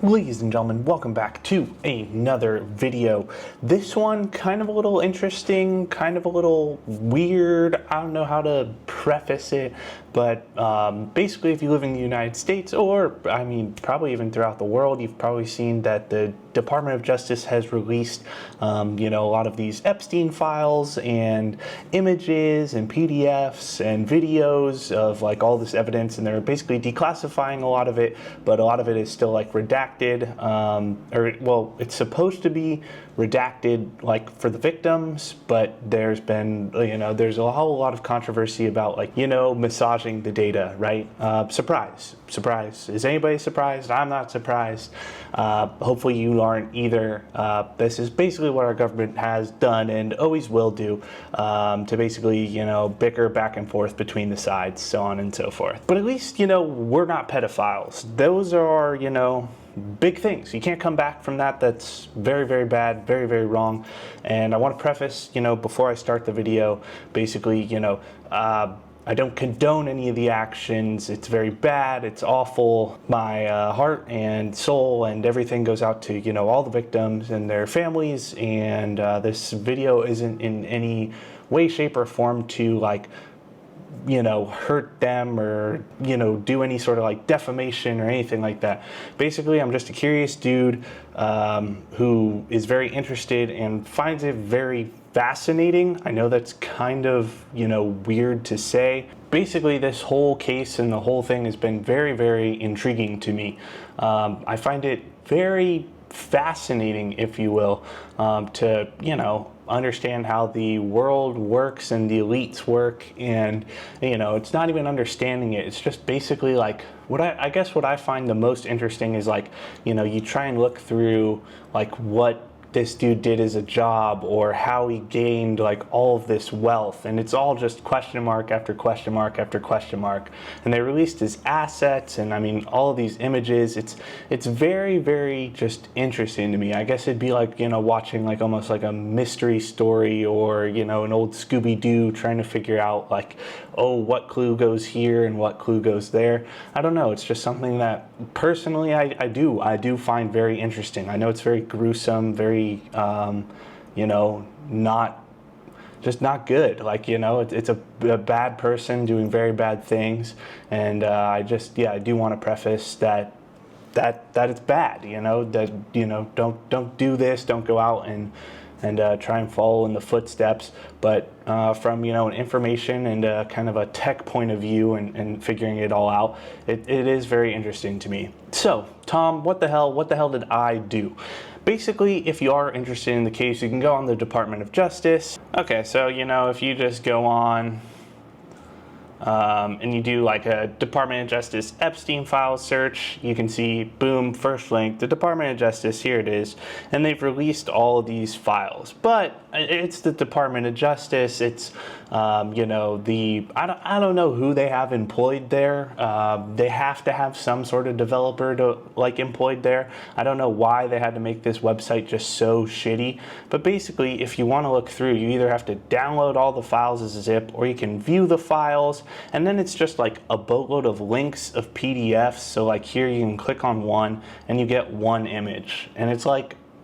Ladies and gentlemen, welcome back to another video. This one kind of a little interesting, kind of a little weird. I don't know how to preface it, but basically if you live in the United States, or I mean probably even throughout the world, you've probably seen that the Department of Justice has released a lot of these Epstein files and images and PDFs and videos of like all this evidence, and they're basically declassifying a lot of it, but a lot of it is still like redacted, it's supposed to be redacted like for the victims, but there's been, there's a whole lot of controversy about massaging the data, right? Surprise. Is anybody surprised? I'm not surprised. Hopefully you aren't either. This is basically what our government has done and always will do, to basically, bicker back and forth between the sides, so on and so forth. But at least, we're not pedophiles. Those are, big things. You can't come back from that. That's very, very bad, very, very wrong. And I want to preface, before I start the video, basically, I don't condone any of the actions. It's very bad. It's awful. My heart and soul and everything goes out to, all the victims and their families. And this video isn't in any way, shape, or form to hurt them or, do any sort of defamation or anything like that. Basically, I'm just a curious dude who is very interested and finds it very fascinating. I know that's kind of, weird to say. Basically, this whole case and the whole thing has been very, very intriguing to me. I find it very fascinating, if you will, to, understand how the world works and the elites work, and it's not even understanding it. It's just basically what I find the most interesting is you try and look through what this dude did as a job or how he gained all of this wealth, and it's all just question mark after question mark after question mark. And they released his assets, and I mean all of these images. It's very, very just interesting to me. I guess it'd be watching almost like a mystery story, or an old Scooby-Doo trying to figure out oh, what clue goes here and what clue goes there. I don't know. It's just something that personally I do find very interesting. I know it's very gruesome, very not good. It's a bad person doing very bad things, and I do want to preface that it's bad. Don't do this. Don't go out and try and follow in the footsteps. But from an information and kind of a tech point of view and figuring it all out, it is very interesting to me. So, Tom, what the hell did I do? Basically, if you are interested in the case, you can go on the Department of Justice. Okay, so if you just go on and you do a Department of Justice Epstein file search, you can see, boom, first link, the Department of Justice, here it is, and they've released all of these files. But it's the Department of Justice. It's I don't know who they have employed there. They have to have some sort of developer to employed there. I don't know why they had to make this website just so shitty. But basically, if you want to look through, you either have to download all the files as a zip, or you can view the files, and then it's just a boatload of links of PDFs. So here you can click on one and you get one image, and it's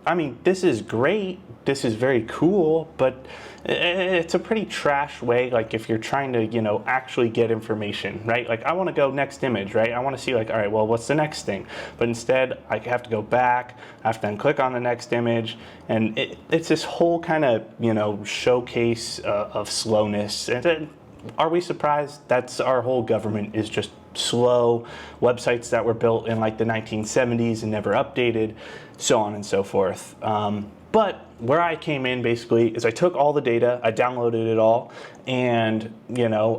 I mean, this is great, this is very cool, but it's a pretty trash way, if you're trying to, actually get information, right? I want to go next image, right? I want to see all right, well, what's the next thing? But instead, I have to go back, I have to then click on the next image, and it's this whole kind of, showcase of slowness. And then, are we surprised? That's our whole government is just slow. Websites that were built in the 1970s and never updated, so on and so forth. But where I came in basically is I took all the data, I downloaded it all, and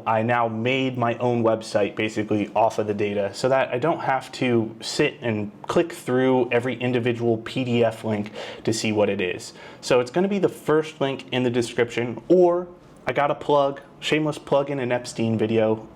I now made my own website basically off of the data, so that I don't have to sit and click through every individual PDF link to see what it is. So it's going to be the first link in the description, or I got a plug, shameless plug in an Epstein video.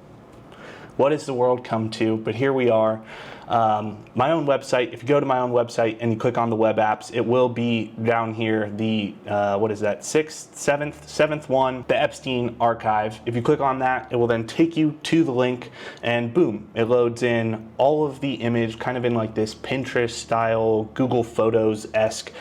What has the world come to? But here we are. My own website, if you go to my own website and you click on the web apps, it will be down here, the, what is that, seventh one, the Epstein archive. If you click on that, it will then take you to the link, and boom, it loads in all of the image, kind of in like this Pinterest style, Google Photos-esque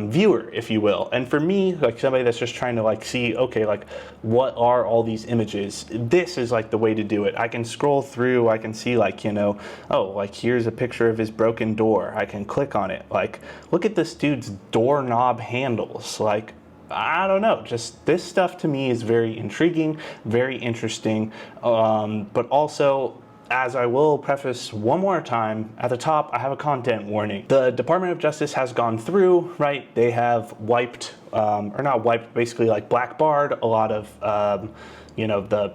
viewer, if you will. And for me, like somebody that's just trying to like see, okay, like what are all these images? This is like the way to do it. I can scroll through, I can see like, you know, oh, like here's a picture of his broken door. I can click on it. Like, look at this dude's doorknob handles. Like, I don't know, just this stuff to me is very intriguing, very interesting, but also, as I will preface one more time, at the top, I have a content warning. The Department of Justice has gone through, right? They have wiped, or not wiped, basically like blackbarred a lot of, you know, the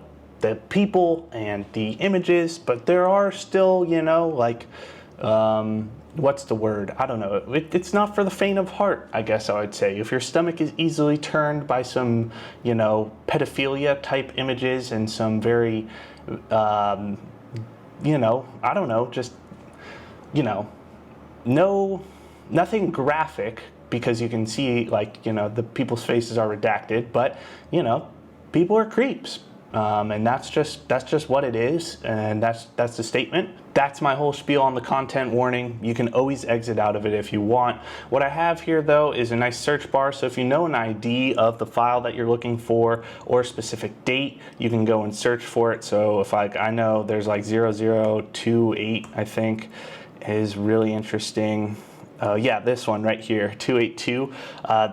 people and the images, but there are still, you know, like, what's the word? I don't know. It's not for the faint of heart, I guess I would say. If your stomach is easily turned by some, you know, pedophilia type images and some very, you know, I don't know, just, you know, nothing graphic, because you can see, like, you know, the people's faces are redacted, but, you know, people are creeps. And that's just what it is, and that's the statement. That's my whole spiel on the content warning. You can always exit out of it if you want. What I have here though is a nice search bar, so if you know an ID of the file that you're looking for or a specific date, you can go and search for it. So if like I know there's like 0028, I think, is really interesting. Yeah, this one right here, 282.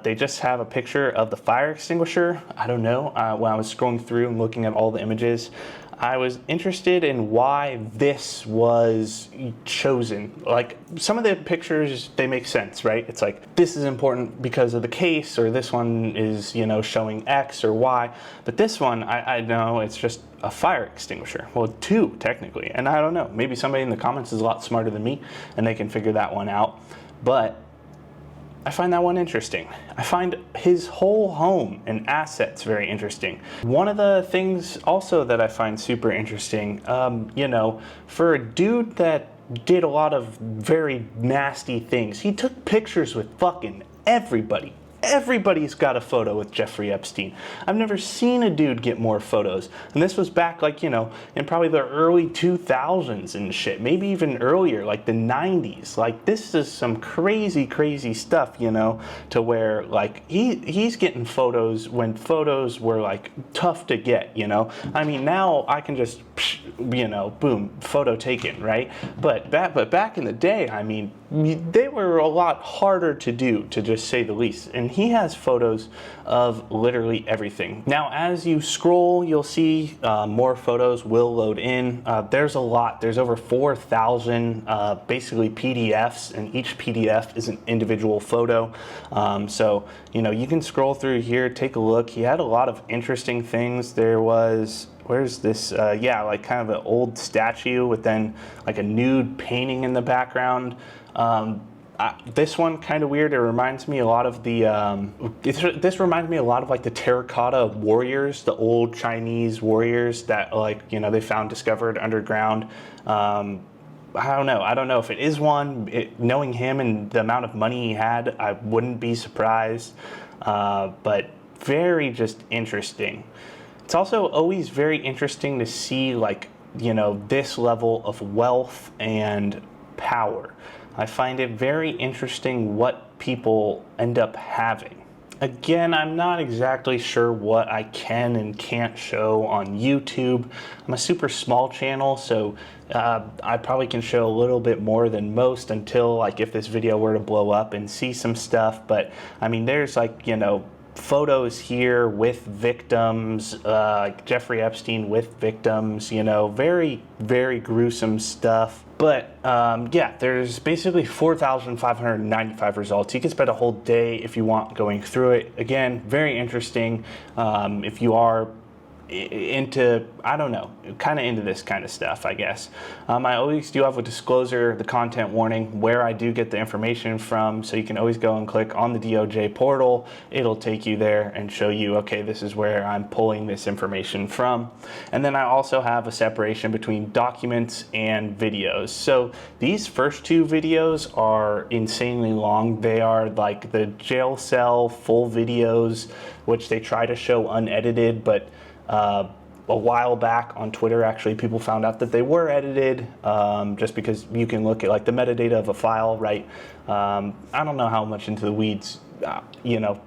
They just have a picture of the fire extinguisher. I don't know, when I was scrolling through and looking at all the images, I was interested in why this was chosen. Like, some of the pictures, they make sense, right? It's like, this is important because of the case, or this one is, you know, showing X or Y. But this one, I know it's just a fire extinguisher. Well, two, technically. And I don't know, maybe somebody in the comments is a lot smarter than me, and they can figure that one out. But I find that one interesting. I find his whole home and assets very interesting. One of the things also that I find super interesting, you know, for a dude that did a lot of very nasty things, he took pictures with fucking everybody. Everybody's got a photo with Jeffrey Epstein. I've never seen a dude get more photos. And this was back, like, you know, in probably the early 2000s and shit. Maybe even earlier, like the 90s. Like, this is some crazy, crazy stuff, you know, to where, like, he's getting photos when photos were, like, tough to get, you know. I mean, now I can just, you know, boom, photo taken, right? But back in the day, I mean, they were a lot harder to do, to just say the least. And he has photos of literally everything. Now, as you scroll, you'll see more photos will load in. There's a lot. There's over 4,000 basically PDFs, and each PDF is an individual photo. So, you know, you can scroll through here, take a look. He had a lot of interesting things. There was, where's this? Yeah, like kind of an old statue with then like a nude painting in the background. This one kind of weird. It reminds me a lot of the. This reminds me a lot of like the terracotta warriors, the old Chinese warriors that, like, you know, they found discovered underground. I don't know. I don't know if it is one. Knowing him and the amount of money he had, I wouldn't be surprised. But very just interesting. It's also always very interesting to see, like, you know, this level of wealth and power. I find it very interesting what people end up having. Again, I'm not exactly sure what I can and can't show on YouTube. I'm a super small channel, so I probably can show a little bit more than most until, like, if this video were to blow up and see some stuff. But I mean, there's, like, you know, photos here with victims, like Jeffrey Epstein with victims, you know, very, very gruesome stuff. But yeah, there's basically 4,595 results. You can spend a whole day if you want going through it. Again, very interesting. If you are into, I don't know, kind of into this kind of stuff, I guess. I always do have a disclosure, the content warning, where I do get the information from, so you can always go and click on the DOJ portal. It'll take you there and show you, okay, this is where I'm pulling this information from. And then I also have a separation between documents and videos. So these first two videos are insanely long. They are like the jail cell full videos, which they try to show unedited, but a while back on Twitter, actually, people found out that they were edited, just because you can look at like the metadata of a file, right? I don't know how much into the weeds,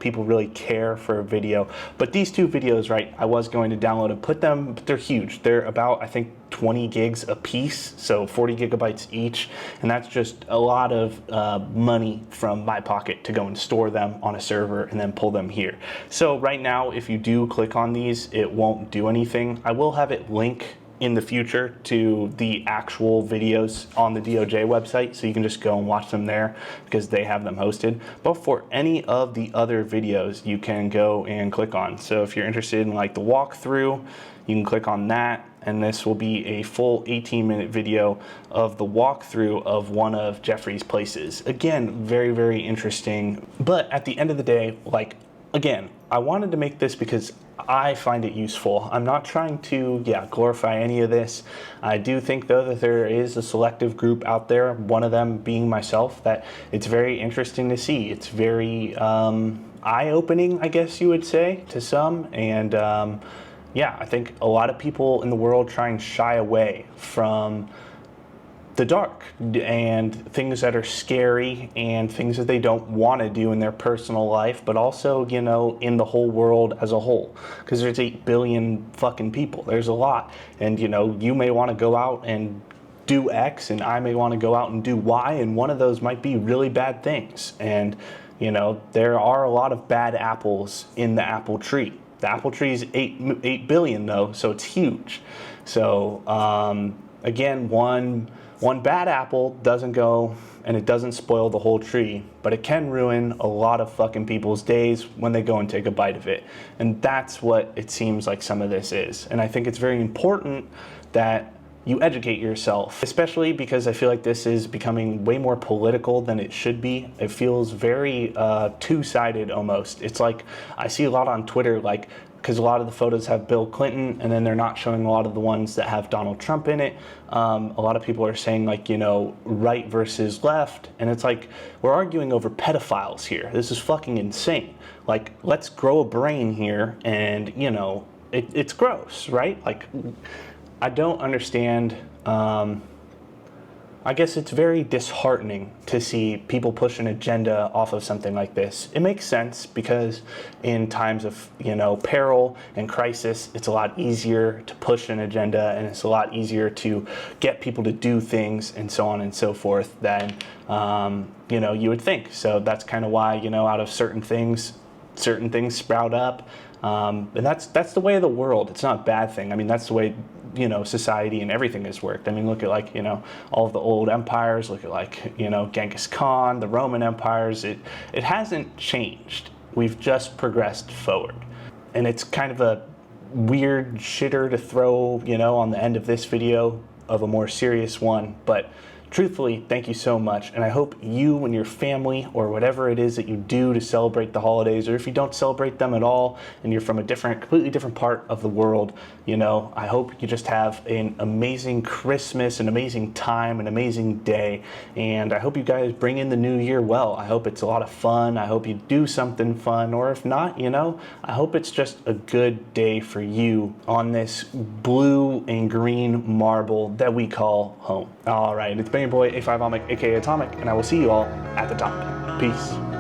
people really care for a video, but these two videos, right, I was going to download and put them, but they're huge. They're about, I think, 20 gigs a piece, so 40 gigabytes each, and that's just a lot of money from my pocket to go and store them on a server and then pull them here. So right now, if you do click on these, it won't do anything. I will have it link in the future to the actual videos on the DOJ website, so you can just go and watch them there because they have them hosted. But for any of the other videos, you can go and click on. So if you're interested in like the walkthrough, you can click on that, and this will be a full 18-minute video of the walkthrough of one of Jeffrey's places. Again, very, very interesting. But at the end of the day, like, again, I wanted to make this because I find it useful. I'm not trying to, glorify any of this. I do think, though, that there is a selective group out there, one of them being myself, that it's very interesting to see. It's very eye-opening, I guess you would say, to some. And I think a lot of people in the world try and shy away from the dark and things that are scary and things that they don't want to do in their personal life, but also, in the whole world as a whole, because there's 8 billion fucking people. There's a lot. And, you may want to go out and do X, and I may want to go out and do Y, and one of those might be really bad things. And, there are a lot of bad apples in the apple tree. The apple tree is 8 billion, though, so it's huge. So, again, one bad apple doesn't go and it doesn't spoil the whole tree, but it can ruin a lot of fucking people's days when they go and take a bite of it. And that's what it seems like some of this is. And I think it's very important that you educate yourself, especially because I feel like this is becoming way more political than it should be. It feels very two-sided almost. It's like I see a lot on Twitter, like, because a lot of the photos have Bill Clinton, and then they're not showing a lot of the ones that have Donald Trump in it. A lot of people are saying, like, right versus left, and it's like, we're arguing over pedophiles here. This is fucking insane. Like, let's grow a brain here, and, it's gross, right? Like, I don't understand. I guess it's very disheartening to see people push an agenda off of something like this. It makes sense because in times of, peril and crisis, it's a lot easier to push an agenda, and it's a lot easier to get people to do things and so on and so forth than, you would think. So that's kind of why, out of certain things sprout up. And that's the way of the world. It's not a bad thing. I mean, that's the way, society and everything has worked. I mean, look at all of the old empires, look at Genghis Khan, the Roman empires. It hasn't changed. We've just progressed forward. And it's kind of a weird shitter to throw, on the end of this video of a more serious one, but truthfully, thank you so much, and I hope you and your family, or whatever it is that you do to celebrate the holidays, or if you don't celebrate them at all, and you're from a completely different part of the world, I hope you just have an amazing Christmas, an amazing time, an amazing day, and I hope you guys bring in the new year well. I hope it's a lot of fun. I hope you do something fun, or if not, I hope it's just a good day for you on this blue and green marble that we call home. All right, it's been your boy A5 Atomic, aka Atomic, and I will see you all at the top. Peace.